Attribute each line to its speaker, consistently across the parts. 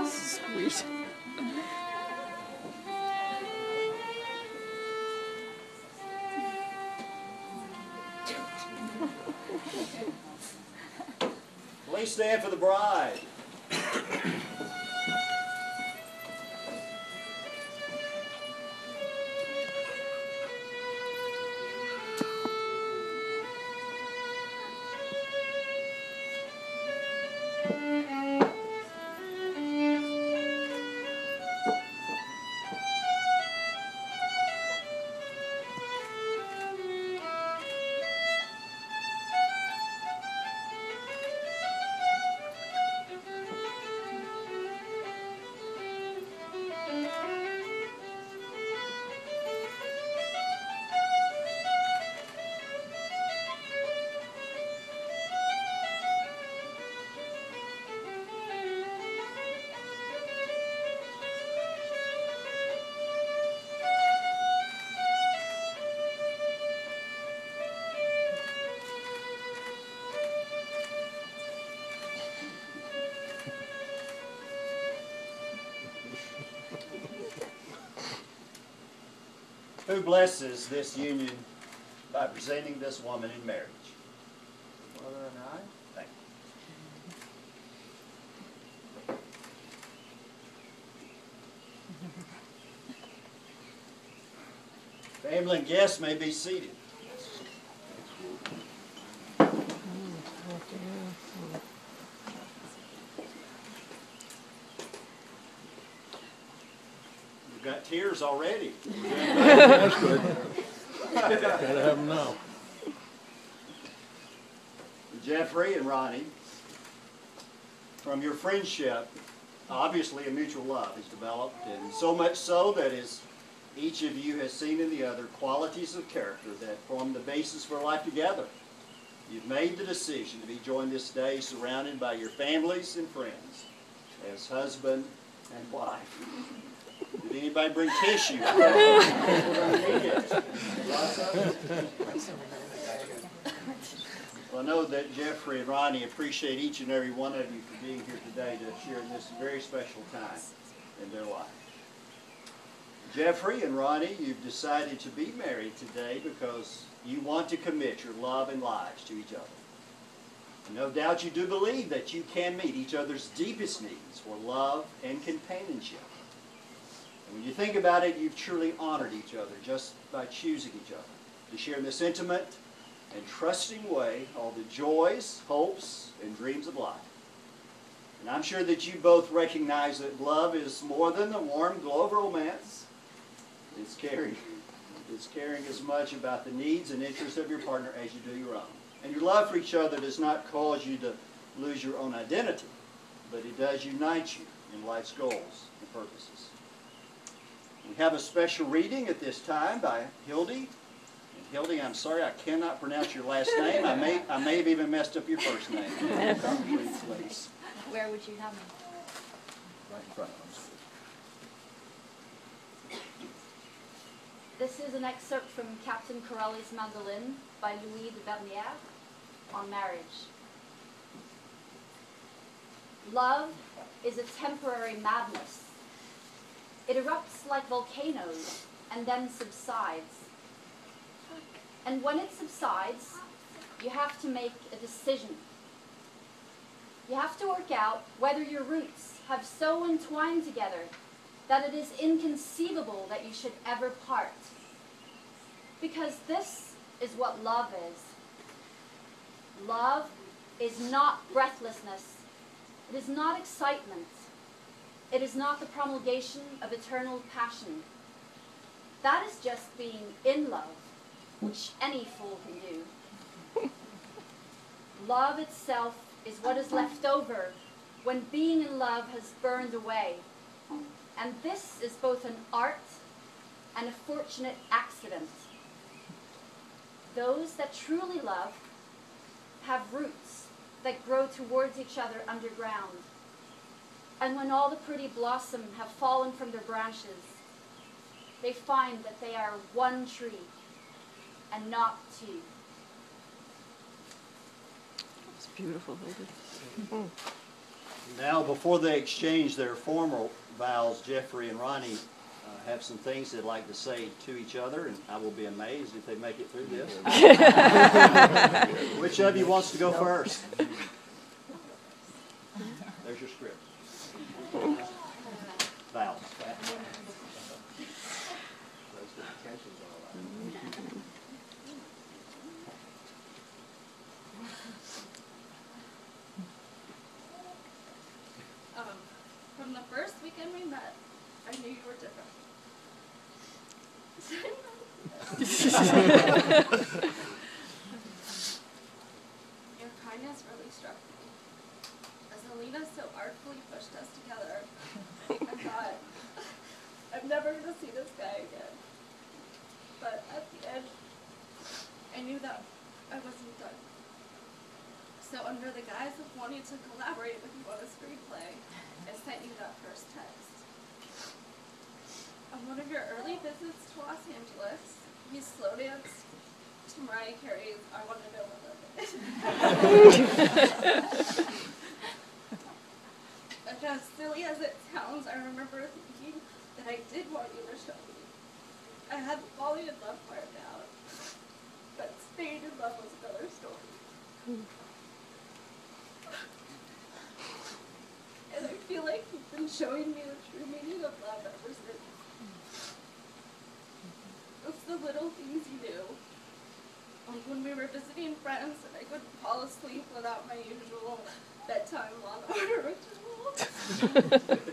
Speaker 1: Sweet.
Speaker 2: Please stand for the bride. Who blesses this union by presenting this woman in marriage? Mother and I. Thank you. Family and guests may be seated. You've got tears already.
Speaker 3: That's good. Gotta have them now.
Speaker 2: Jeffrey and Ronnie, from your friendship, obviously a mutual love has developed, and so much so that as each of you has seen in the other qualities of character that form the basis for life together, you've made the decision to be joined this day surrounded by your families and friends as husband and wife. Did anybody bring tissue? Well, I know that Jeffrey and Ronnie appreciate each and every one of you for being here today to share this very special time in their life. Jeffrey and Ronnie, you've decided to be married today because you want to commit your love and lives to each other. And no doubt you do believe that you can meet each other's deepest needs for love and companionship. And when you think about it, you've truly honored each other just by choosing each other to share in this intimate and trusting way all the joys, hopes, and dreams of life. And I'm sure that you both recognize that love is more than the warm glow of romance. It's caring. It's caring as much about the needs and interests of your partner as you do your own. And your love for each other does not cause you to lose your own identity, but it does unite you in life's goals and purposes. We have a special reading at this time by Hildy. And Hildy, I'm sorry I cannot pronounce your last name. I may have even messed up your first name. Please.
Speaker 1: Where would you have me?
Speaker 2: Right in front of us.
Speaker 1: This is an excerpt from Captain Corelli's Mandolin by Louis de Bernière on marriage. Love is a temporary madness. It erupts like volcanoes and then subsides. And when it subsides, you have to make a decision. You have to work out whether your roots have so entwined together that it is inconceivable that you should ever part. Because this is what love is. Love is not breathlessness. It is not excitement. It is not the promulgation of eternal passion. That is just being in love, which any fool can do. Love itself is what is left over when being in love has burned away. And this is both an art and a fortunate accident. Those that truly love have roots that grow towards each other underground. And when all the pretty blossom have fallen from their branches, they find that they are one tree and not two.
Speaker 4: It's beautiful, Hildy.
Speaker 2: Now, before they exchange their formal vows, Jeffrey and Ronnie have some things they'd like to say to each other, and I will be amazed if they make it through this. Which of you wants to go first? There's your script. Vows.
Speaker 5: From the first weekend we met, I knew you were different. Your kindness really struck me. As Alina so artfully pushed us together, I thought, I'm never going to see this guy again. But at the end, I knew that I wasn't done. So under the guise of wanting to collaborate with you on a screenplay, I sent you that first text. On one of your early visits to Los Angeles, you slow danced to Mariah Carey's I Want to Know What Love Is. And as silly as it sounds, I remember thinking that I did want you to show me. I had the falling in love part down, but staying in love was another story. And I feel like you've been showing me the true meaning of love ever since. It's the little things you do. Like when we were visiting friends and I couldn't fall asleep without my usual bedtime Law and Order ritual.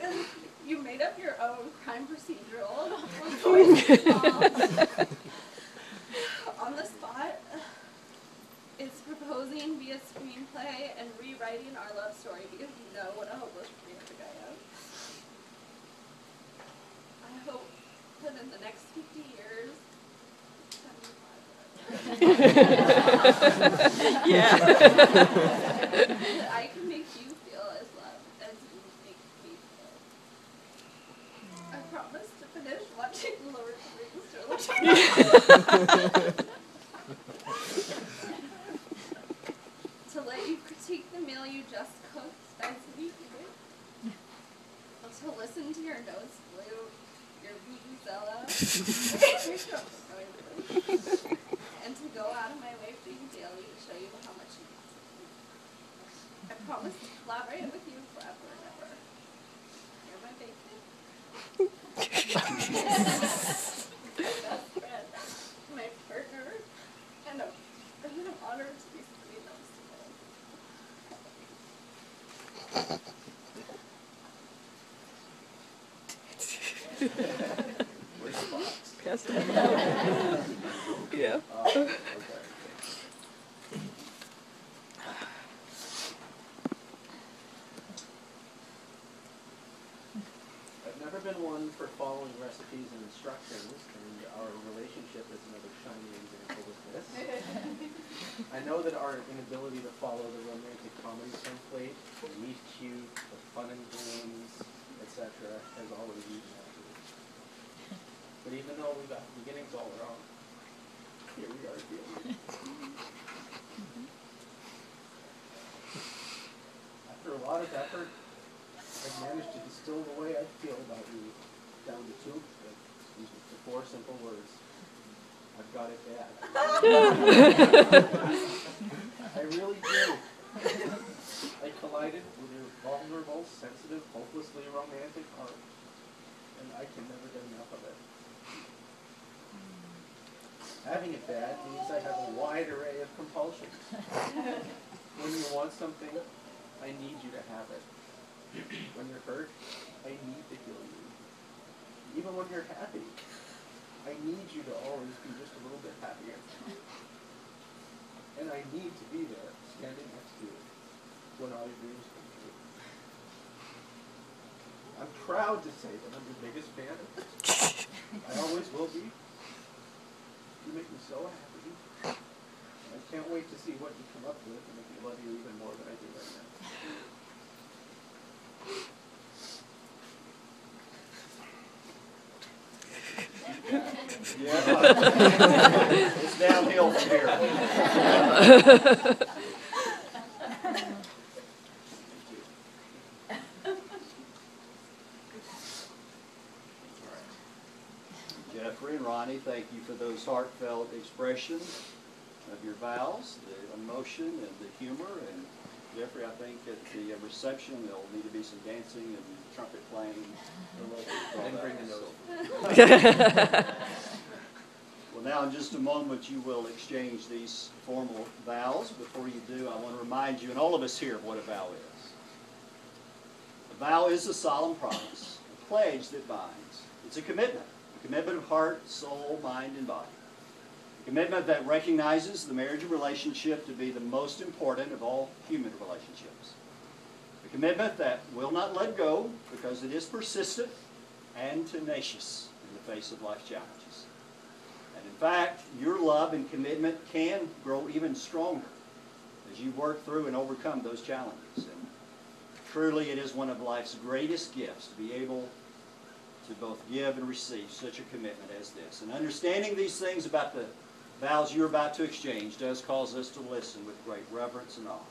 Speaker 5: And you made up your own crime procedural on the spot. It's proposing via screenplay and rewriting our love story because you know what a hopeless romantic I am. I hope that in the next 50 years,
Speaker 4: Yeah.
Speaker 5: that I can make you feel as loved as you make me feel. I promise to finish watching Lord of the Rings trilogy. To let you critique the meal you just cooked as we eat it. To listen to your nose flute, your vuvuzela, and to go out of my way for you daily to show you how much you need. I promise to collaborate with you forever and ever. You're my bacon. My best friend, my partner, and a honor to be sitting next to him.
Speaker 4: Pass it. Yeah.
Speaker 6: I've never been one for following recipes and instructions, and our relationship is another shining example of this. I know that our inability to follow the romantic comedy template, the meet cute, the fun and games, etc., has always eaten at me. But even though we got the beginnings all wrong, here we are at the end. After a lot of effort, I've managed to distill the way I feel about you down to to 4 simple words. I've got it bad. I really do. I collided with your vulnerable, sensitive, hopelessly romantic heart, and I can never get enough of it. Having it bad means I have a wide array of compulsions. When you want something, I need you to have it. When you're hurt, I need to heal you. Even when you're happy, I need you to always be just a little bit happier. And I need to be there, standing next to you, when all your dreams come true. I'm proud to say that I'm your biggest fan. I always will be. You make me so happy. I can't wait to see what you come up with and make me love you even more than I do right now.
Speaker 2: Yeah, it's downhill from here. Jeffrey and Ronnie, thank you for those heartfelt expressions of your vows, the emotion and the humor. And Jeffrey, I think at the reception there'll need to be some dancing and trumpet playing.
Speaker 6: And bring the nose.
Speaker 2: Well, now in just a moment you will exchange these formal vows. Before you do, I want to remind you and all of us here of what a vow is. A vow is a solemn promise, a pledge that binds. It's a commitment of heart, soul, mind, and body. A commitment that recognizes the marriage relationship to be the most important of all human relationships. A commitment that will not let go because it is persistent and tenacious in the face of life's challenges. And in fact, your love and commitment can grow even stronger as you work through and overcome those challenges. And truly, it is one of life's greatest gifts to be able to both give and receive such a commitment as this. And understanding these things about the vows you're about to exchange does cause us to listen with great reverence and awe,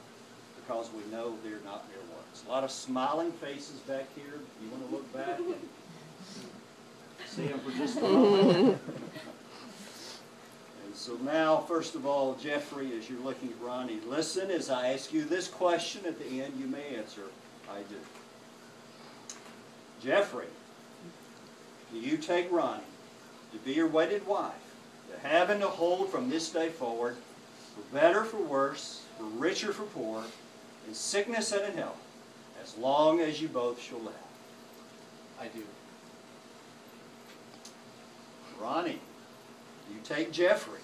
Speaker 2: because we know they're not mere words. A lot of smiling faces back here. You want to look back and see them for just a moment. And so now, first of all, Jeffrey, as you're looking at Ronnie, listen as I ask you this question. At the end, you may answer, I do. Jeffrey, do you take Ronnie to be your wedded wife, to have and to hold from this day forward, for better, for worse, for richer, for poor, in sickness and in health, as long as you both shall live?
Speaker 6: I do.
Speaker 2: Ronnie, do you take Jeffrey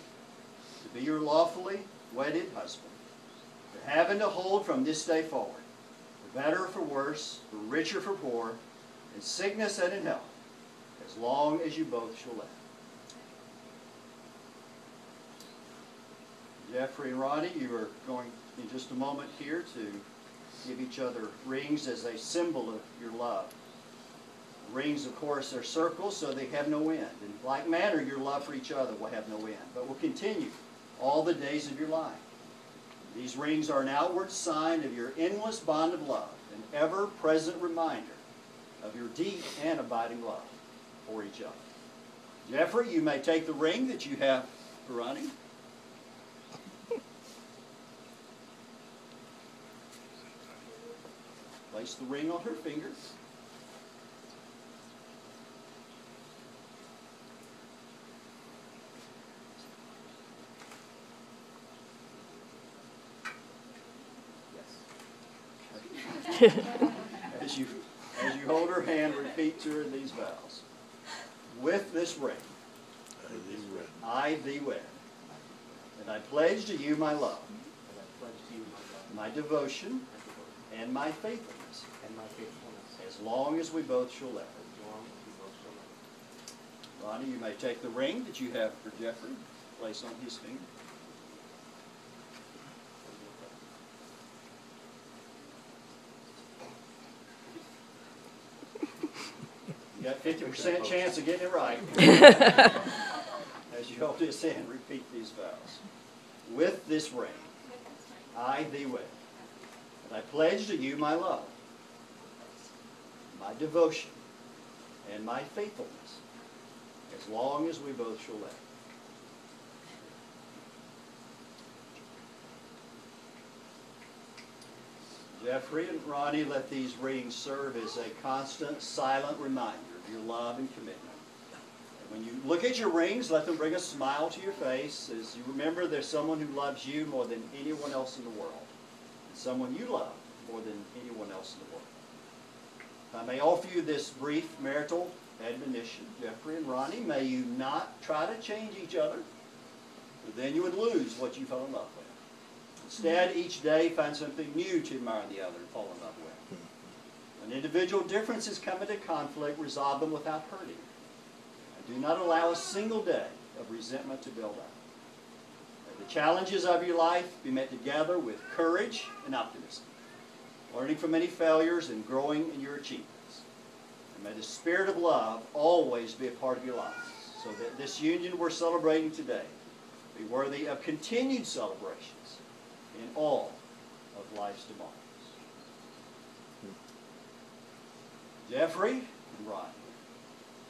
Speaker 2: to be your lawfully wedded husband, to have and to hold from this day forward, for better, for worse, for richer, for poor, in sickness and in health, as long as you both shall live? Jeffrey and Ronnie, you are going in just a moment here to give each other rings as a symbol of your love. Rings, of course, are circles, so they have no end. In like manner, your love for each other will have no end, but will continue all the days of your life. These rings are an outward sign of your endless bond of love, an ever-present reminder of your deep and abiding love for each other. Jeffrey, you may take the ring that you have for Ronnie. Place the ring on her finger. As you hold her hand, repeat to her these vows. With this ring, I thee wed. And I pledge to you my love,
Speaker 6: And I pledge to you
Speaker 2: my devotion, and my faithfulness, as long as we both shall live. Ronnie, you may take the ring that you have for Jeffrey, place on his finger. You got 50% chance of getting it right. As you hold his hand, repeat these vows. With this ring, I thee wed. And I pledge to you my love, my devotion, and my faithfulness, as long as we both shall live. Jeffrey and Ronnie, let these rings serve as a constant, silent reminder of your love and commitment. And when you look at your rings, let them bring a smile to your face as you remember there's someone who loves you more than anyone else in the world, and someone you love more than anyone else in the world. I may offer you this brief marital admonition, Jeffrey and Ronnie, may you not try to change each other, for then you would lose what you fell in love with. Instead, each day find something new to admire in the other and fall in love with. When individual differences come into conflict, resolve them without hurting. And do not allow a single day of resentment to build up. May the challenges of your life be met together with courage and optimism, learning from any failures and growing in your achievements. And may the spirit of love always be a part of your lives, so that this union we're celebrating today be worthy of continued celebrations in all of life's tomorrows. Jeffrey and Ronnie,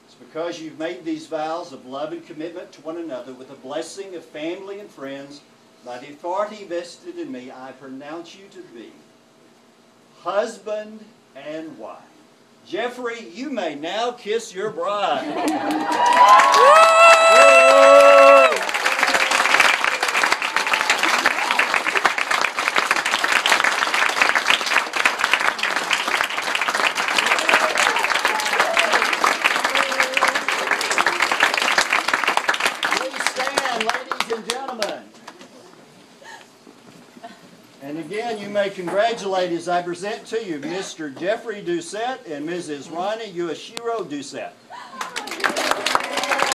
Speaker 2: it's because you've made these vows of love and commitment to one another with the blessing of family and friends, by the authority vested in me, I pronounce you to be husband and wife. Jeffrey, you may now kiss your bride. Please stand, ladies and gentlemen. And again, you may congratulate as I present to you Mr. Jeffrey Doucette and Mrs. Ronee Yoshiro Doucette.